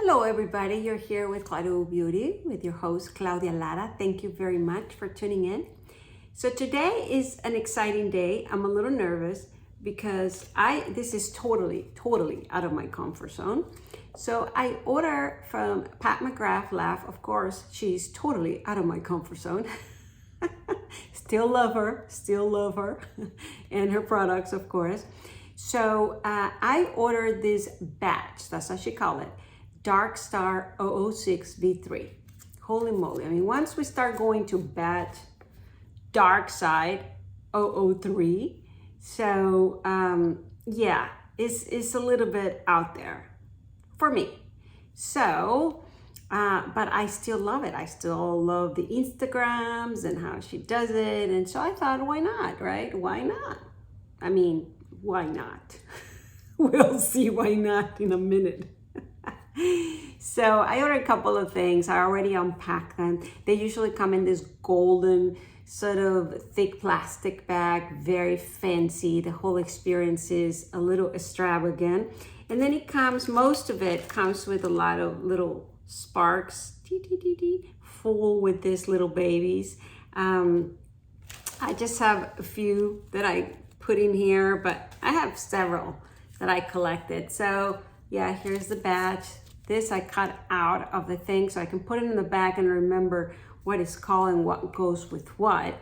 Hello everybody, you're here with Claudio Beauty with your host Claudia Lara. Thank you very much for tuning in. So today is an exciting day. I'm a little nervous because this is totally out of my comfort zone. So I order from Pat McGrath Laugh. Of course, she's totally out of my comfort zone. Still love her and her products, of course. So I ordered this batch, that's how she call it, Dark Star 006 V3. Holy moly. I mean, once we start going to batch dark side 003, so yeah, it's a little bit out there for me. So, but I still love it. I still love the Instagrams and how she does it. And so I thought, why not, right? Why not? I mean, why not? We'll see why not in a minute. So I ordered a couple of things. I already unpacked them. They usually come in this golden sort of thick plastic bag, very fancy. The whole experience is a little extravagant. And then it comes, most of it comes with a lot of little sparks, full with these little babies. I just have a few that I put in here, but I have several that I collected. So yeah, here's the batch. This I cut out of the thing so I can put it in the bag and remember what it's called and what goes with what.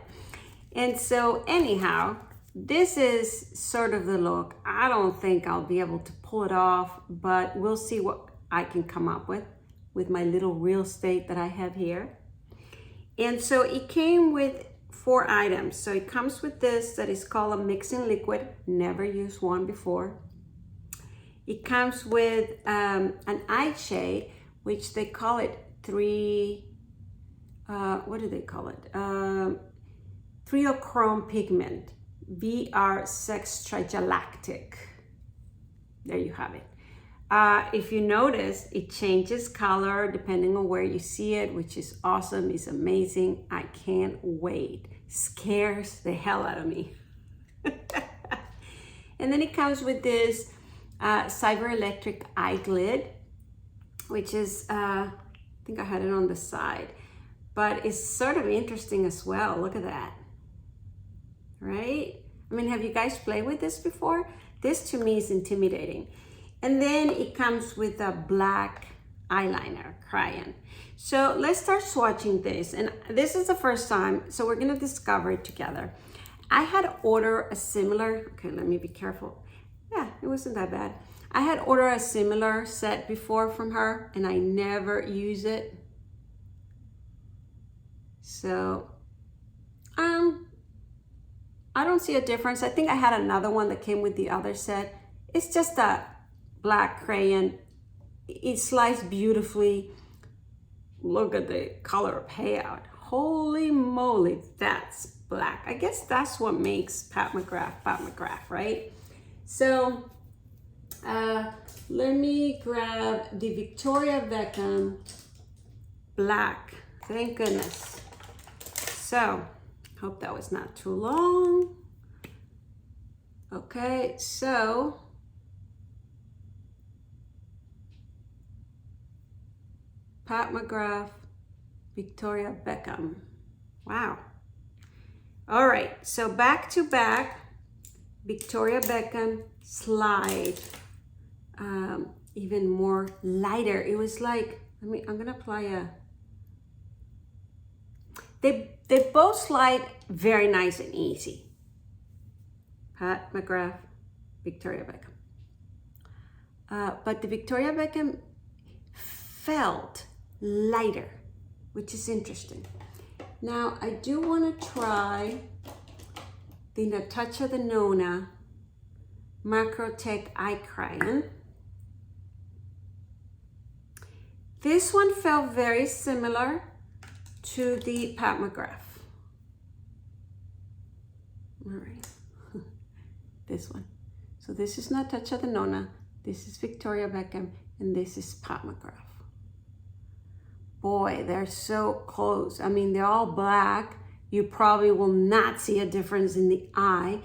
And so anyhow, this is sort of the look. I don't think I'll be able to pull it off, but we'll see what I can come up with my little real estate that I have here. And so it came with 4 items. So it comes with this that is called a mixing liquid. Never used one before. It comes with an eye shade, which they call it what do they call it? Chrome pigment, VR Sextragalactic. There you have it. If you notice, it changes color depending on where you see it, which is awesome. It's amazing. I can't wait. Scares the hell out of me. And then it comes with this Cyber Electric eye lid, which is, I think I had it on the side, but it's sort of interesting as well. Look at that, right? I mean, have you guys played with this before? This to me is intimidating. And then it comes with a black eyeliner, crayon. So let's start swatching this. And this is the first time, so we're gonna discover it together. I had ordered a similar, okay, let me be careful. Yeah, it wasn't that bad. I had ordered a similar set before from her and I never use it. So, I don't see a difference. I think I had another one that came with the other set. It's just a black crayon. It slides beautifully. Look at the color payout. Holy moly, that's black. I guess that's what makes Pat McGrath, right? So let me grab the Victoria Beckham black. Thank goodness. So hope that was not too long. Okay, so Pat McGrath, Victoria Beckham. Wow. All right, so back to back. Victoria Beckham slide, even more lighter. It was like, I'm gonna apply they both slide very nice and easy. Pat McGrath, Victoria Beckham. But the Victoria Beckham felt lighter, which is interesting. Now I do wanna try the Natasha Denona Macro Tech Eye Crayon. This one felt very similar to the Pat McGrath. All right, this one. So this is Natasha Denona, this is Victoria Beckham, and this is Pat McGrath. Boy, they're so close. I mean, they're all black. You probably will not see a difference in the eye,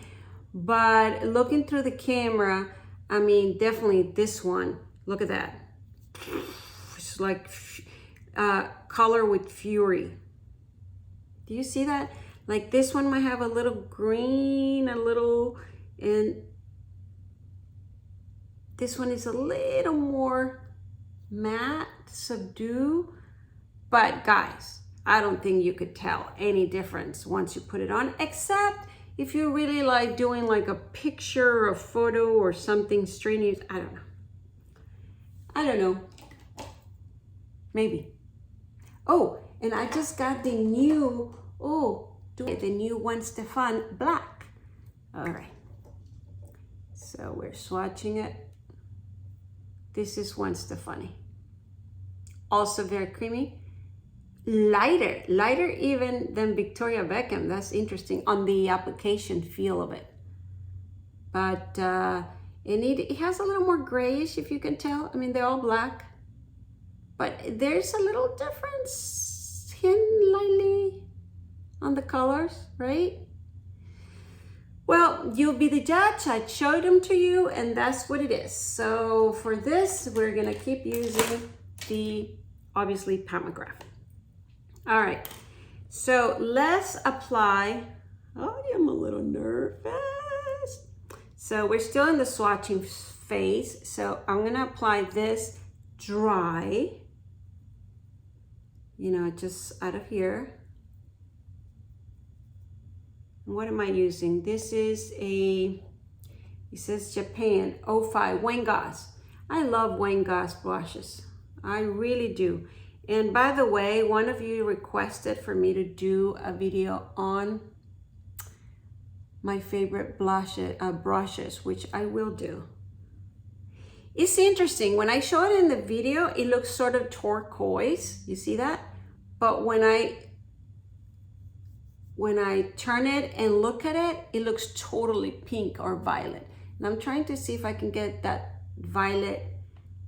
but looking through the camera, I mean, definitely this one, look at that. It's like color with fury. Do you see that? Like this one might have a little green, a little, and this one is a little more matte, subdued. But guys, I don't think you could tell any difference once you put it on, except if you really like doing like a picture, a photo, or something streaming. I don't know. I don't know. Maybe. Oh, and I just got the new, the new Gwen Stefani black. All right. So we're swatching it. This is Gwen Stefani. Also very creamy. Lighter even than Victoria Beckham. That's interesting on the application feel of it. But it has a little more grayish, if you can tell. I mean, they're all black, but there's a little difference, lightly on the colors, right? Well, you'll be the judge. I showed them to you, and that's what it is. So for this, we're gonna keep using the, obviously, Pat McGrath. All right, so let's apply. Oh, I'm a little nervous. So we're still in the swatching phase. So I'm gonna apply this dry, you know, just out of here. What am I using? This is it says Japan 05 Wayne Goss. I love Wayne Goss blushes. I really do. And by the way, one of you requested for me to do a video on my favorite brushes, which I will do. It's interesting, when I show it in the video, it looks sort of turquoise, you see that? But when I turn it and look at it, it looks totally pink or violet. And I'm trying to see if I can get that violet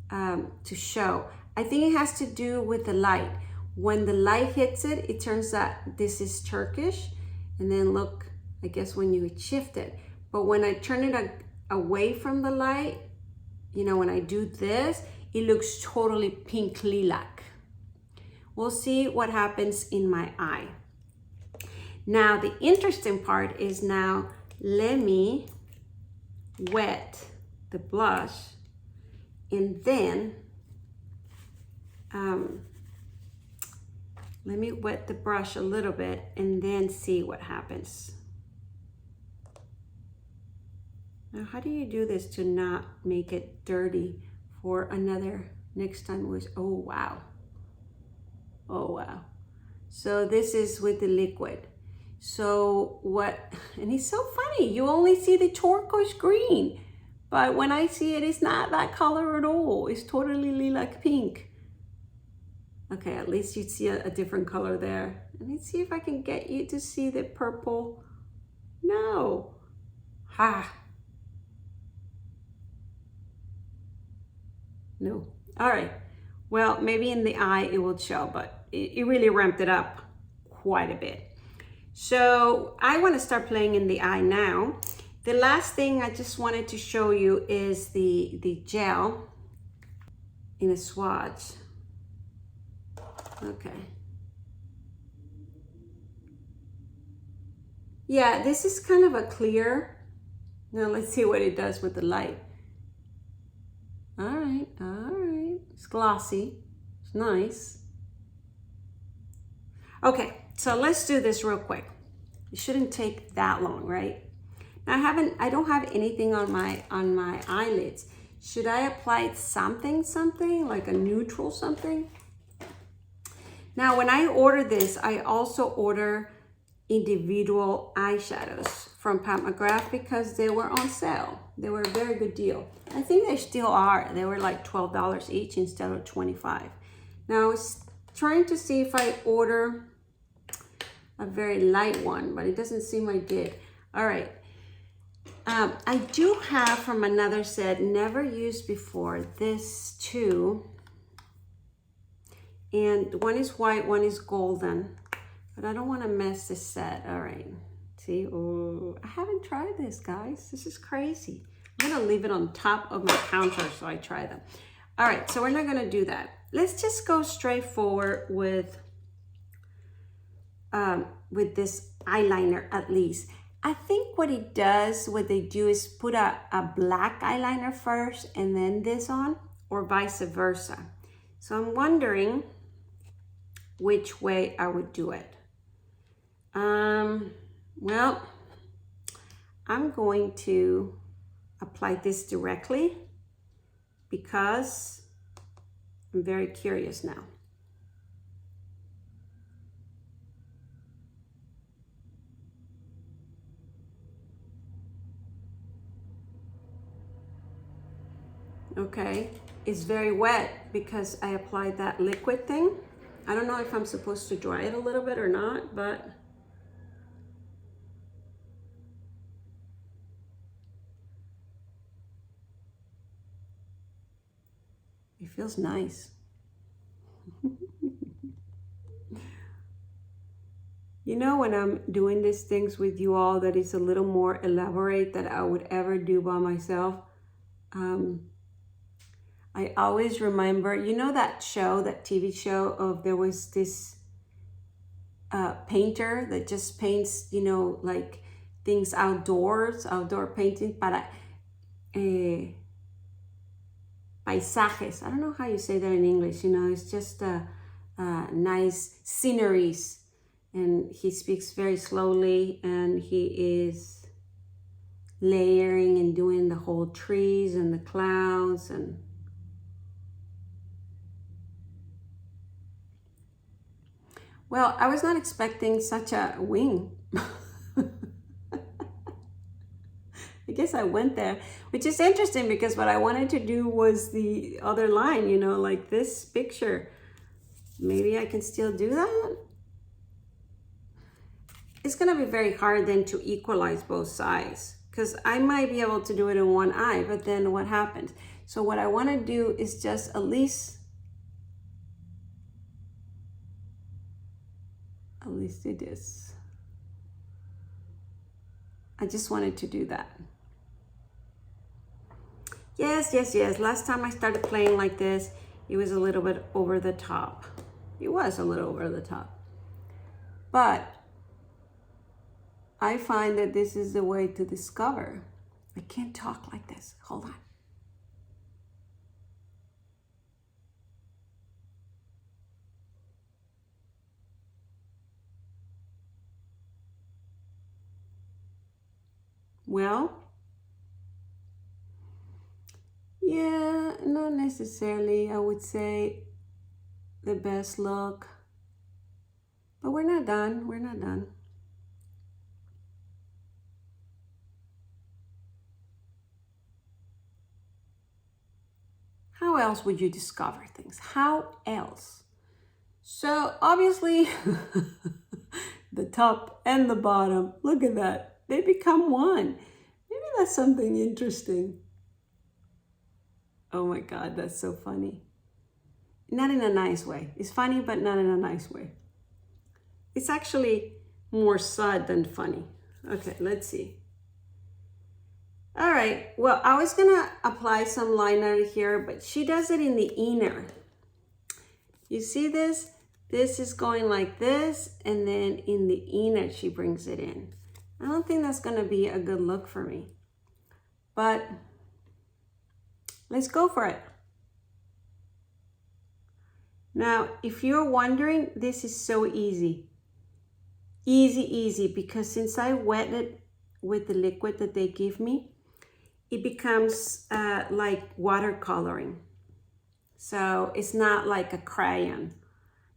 to show. I think it has to do with the light. When the light hits it, it turns that this is Turkish. And then look, I guess when you shift it. But when I turn it away from the light, you know, when I do this, it looks totally pink lilac. We'll see what happens in my eye. Now, the interesting part is now, let me wet the blush and then let me wet the brush a little bit and then see what happens. Now, how do you do this to not make it dirty for another next time? Oh, wow. Oh, wow. So this is with the liquid. So what, and it's so funny, you only see the turquoise green, but when I see it, it's not that color at all. It's totally lilac pink. Okay, at least you see a different color there. Let me see if I can get you to see the purple. No. Ha. No. All right. Well, maybe in the eye it will show, but it really ramped it up quite a bit. So I want to start playing in the eye now. The last thing I just wanted to show you is the gel in a swatch. Okay. Yeah, this is kind of a clear. Now let's see what it does with the light. All right, all right. It's glossy. It's nice. Okay, so let's do this real quick. It shouldn't take that long, right? Now I don't have anything on my eyelids. Should I apply something like a neutral something? Now, when I order this, I also order individual eyeshadows from Pat McGrath because they were on sale. They were a very good deal. I think they still are. They were like $12 each instead of $25. Now, I was trying to see if I order a very light one, but it doesn't seem I did. All right. I do have from another set, never used before, this too. And one is white, one is golden, but I don't want to mess this set. All right, see, oh, I haven't tried this, guys. This is crazy. I'm gonna leave it on top of my counter so I try them. All right, so we're not gonna do that. let's just go straight forward with this eyeliner at least. I think what it does, what they do is put a black eyeliner first and then this on, or vice versa. So I'm wondering which way I would do it. Well, I'm going to apply this directly because I'm very curious now. Okay, it's very wet because I applied that liquid thing. I don't know if I'm supposed to dry it a little bit or not, but it feels nice. You know, when I'm doing these things with you all that is a little more elaborate than I would ever do by myself, I always remember, you know that show, that TV show of there was this painter that just paints, you know, like things outdoors, outdoor painting para paisajes. I don't know how you say that in English, you know, it's just nice sceneries. And he speaks very slowly and he is layering and doing the whole trees and the clouds and well, I was not expecting such a wing. I guess I went there, which is interesting because what I wanted to do was the other line, you know, like this picture. Maybe I can still do that. It's gonna be very hard then to equalize both sides because I might be able to do it in one eye, but then what happens? So what I wanna do is just at least do this. I just wanted to do that. Yes. Last time I started playing like this, it was a little bit over the top. It was a little over the top. But I find that this is the way to discover. I can't talk like this. Hold on. Well, yeah, not necessarily, I would say, the best look. But we're not done. We're not done. How else would you discover things? How else? So obviously, the top and the bottom, look at that. They become one. Maybe that's something interesting. Oh my God, that's so funny. Not in a nice way. It's funny, but not in a nice way. It's actually more sad than funny. Okay, let's see. All right, well, I was gonna apply some liner here, but she does it in the inner. You see this? This is going like this, and then in the inner, she brings it in. I don't think that's gonna be a good look for me, but let's go for it. Now, if you're wondering, this is so easy. Easy, because since I wet it with the liquid that they give me, it becomes like watercoloring. So it's not like a crayon.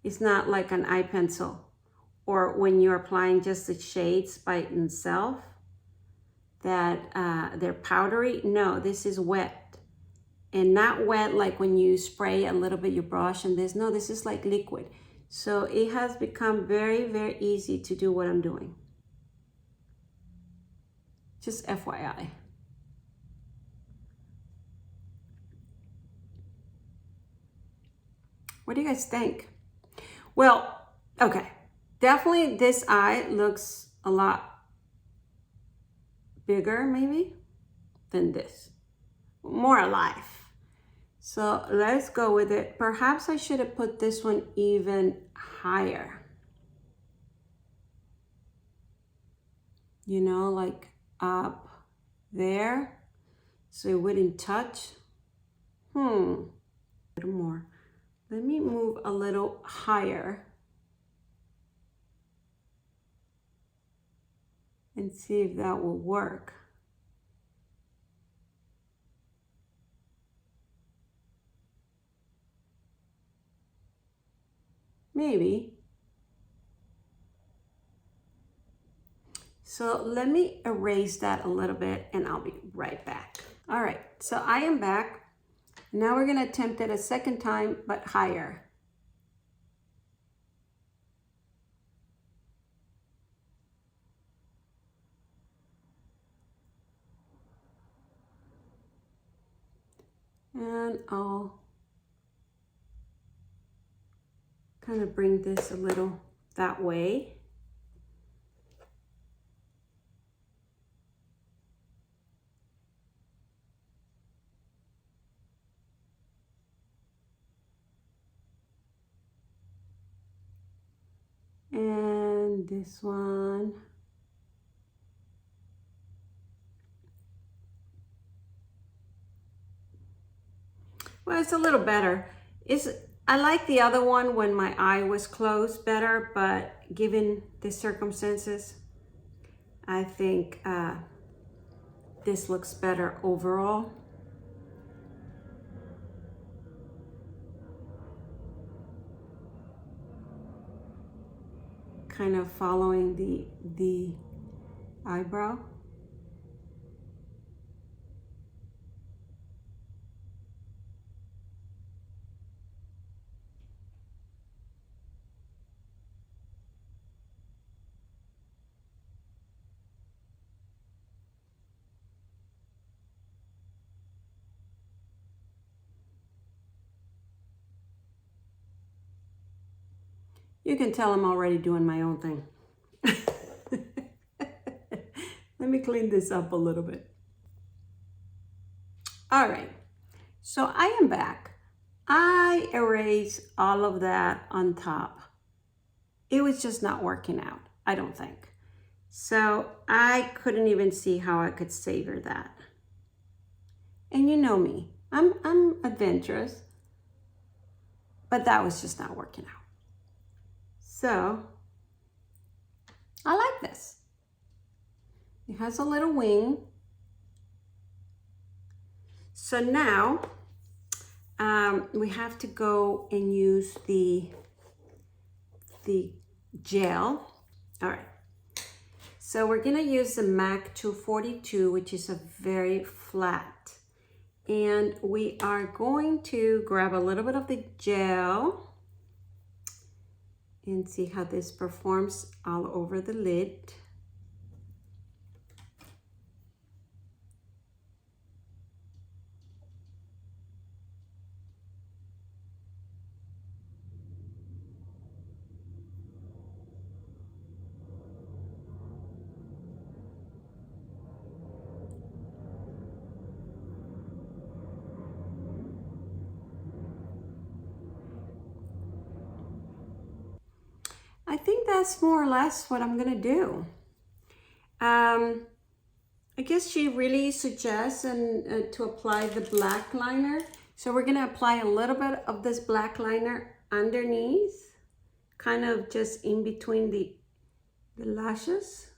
It's not like an eye pencil. Or when you're applying just the shades by themselves, that they're powdery. No, this is wet. And not wet like when you spray a little bit your brush and this. No, this is like liquid. So it has become very, very easy to do what I'm doing. Just FYI. What do you guys think? Well, okay. Definitely this eye looks a lot bigger maybe than this. More alive. So let's go with it. Perhaps I should have put this one even higher. You know, like up there, so it wouldn't touch. A little more. Let me move a little higher and see if that will work. Maybe. So let me erase that a little bit and I'll be right back. All right, so I am back. Now we're gonna attempt it a second time, but higher. And I'll kind of bring this a little that way. And this one. Well, it's a little better. I like the other one when my eye was closed better, but given the circumstances, I think this looks better overall. Kind of following the eyebrow. You can tell I'm already doing my own thing. Let me clean this up a little bit. All right, so I am back. I erased all of that on top. It was just not working out, I don't think. So I couldn't even see how I could savor that. And you know me, I'm adventurous, but that was just not working out. So I like this. It has a little wing. So now we have to go and use the gel. All right. So we're gonna use the MAC 242, which is a very flat. And we are going to grab a little bit of the gel and see how this performs all over the lid. I think that's more or less what I'm gonna do. I guess she really suggests to apply the black liner. So we're gonna apply a little bit of this black liner underneath, kind of just in between the lashes.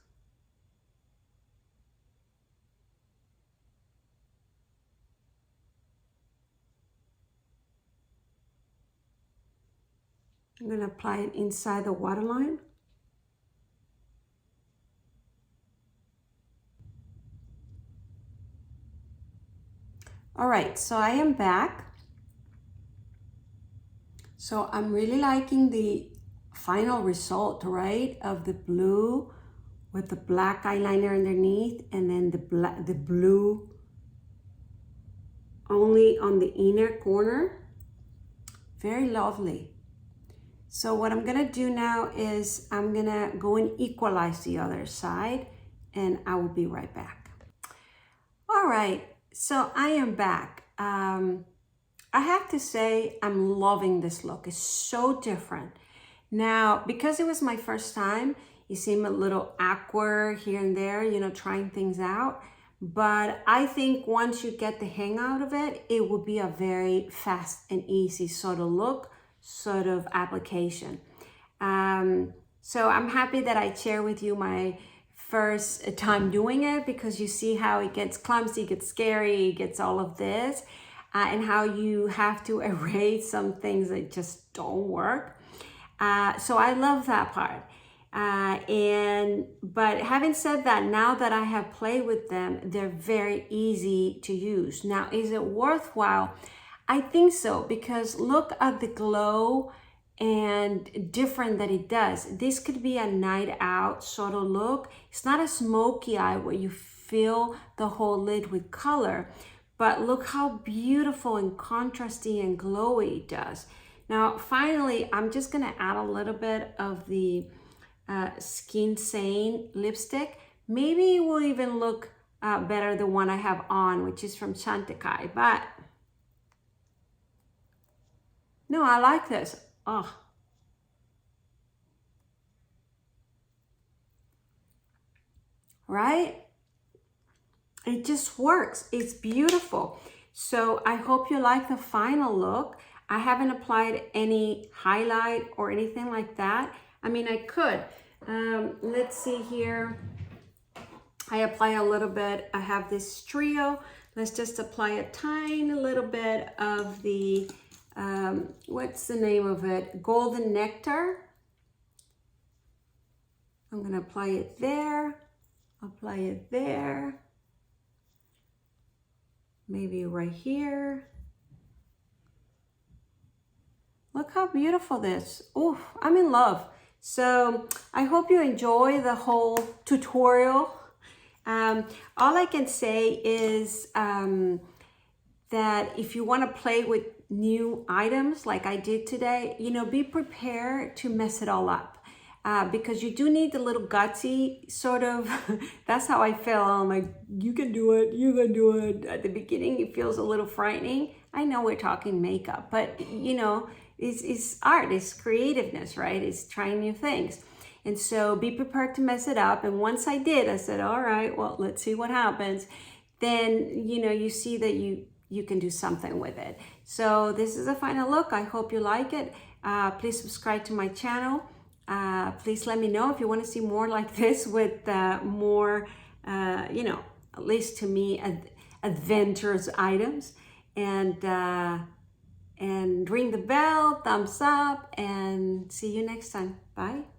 I'm gonna apply it inside the waterline. All right, so I am back. So I'm really liking the final result, right? Of the blue with the black eyeliner underneath, and then the blue only on the inner corner. Very lovely. So what I'm gonna do now is I'm gonna go and equalize the other side, and I will be right back. All right, so I am back. I have to say, I'm loving this look. It's so different. Now, because it was my first time, you seem a little awkward here and there, you know, trying things out. But I think once you get the hang out of it, it will be a very fast and easy sort of look, sort of application. So I'm happy that I share with you my first time doing it, because you see how it gets clumsy, gets scary, gets all of this, and how you have to erase some things that just don't work. So I love that part. But having said that, now that I have played with them, they're very easy to use. Now, is it worthwhile? I think so, because look at the glow and different that it does. This could be a night out sort of look. It's not a smoky eye where you fill the whole lid with color, but look how beautiful and contrasty and glowy it does. Now, finally, I'm just gonna add a little bit of the Skin Sane lipstick. Maybe it will even look better the one I have on, which is from Chantecaille, but no, I like this. Oh, right? It just works. It's beautiful. So I hope you like the final look. I haven't applied any highlight or anything like that. I mean, I could. Let's see here. I apply a little bit. I have this trio. Let's just apply a tiny little bit of the, what's the name of it? Golden Nectar. I'm going to apply it there. Apply it there. Maybe right here. Look how beautiful this. Ooh, I'm in love. So I hope you enjoy the whole tutorial. All I can say is that if you want to play with new items like I did today, you know, be prepared to mess it all up. Because you do need the little gutsy sort of, that's how I feel. I'm like, you can do it, you can do it. At the beginning, it feels a little frightening. I know we're talking makeup, but you know, it's art, it's creativeness, right? It's trying new things. And so be prepared to mess it up. And once I did, I said, all right, well, let's see what happens. Then, you know, you see that you can do something with it. So this is a final look. I hope you like it. Please subscribe to my channel. Please let me know if you want to see more like this with more, you know, at least to me, adventurous items. And ring the bell, thumbs up, and see you next time. Bye.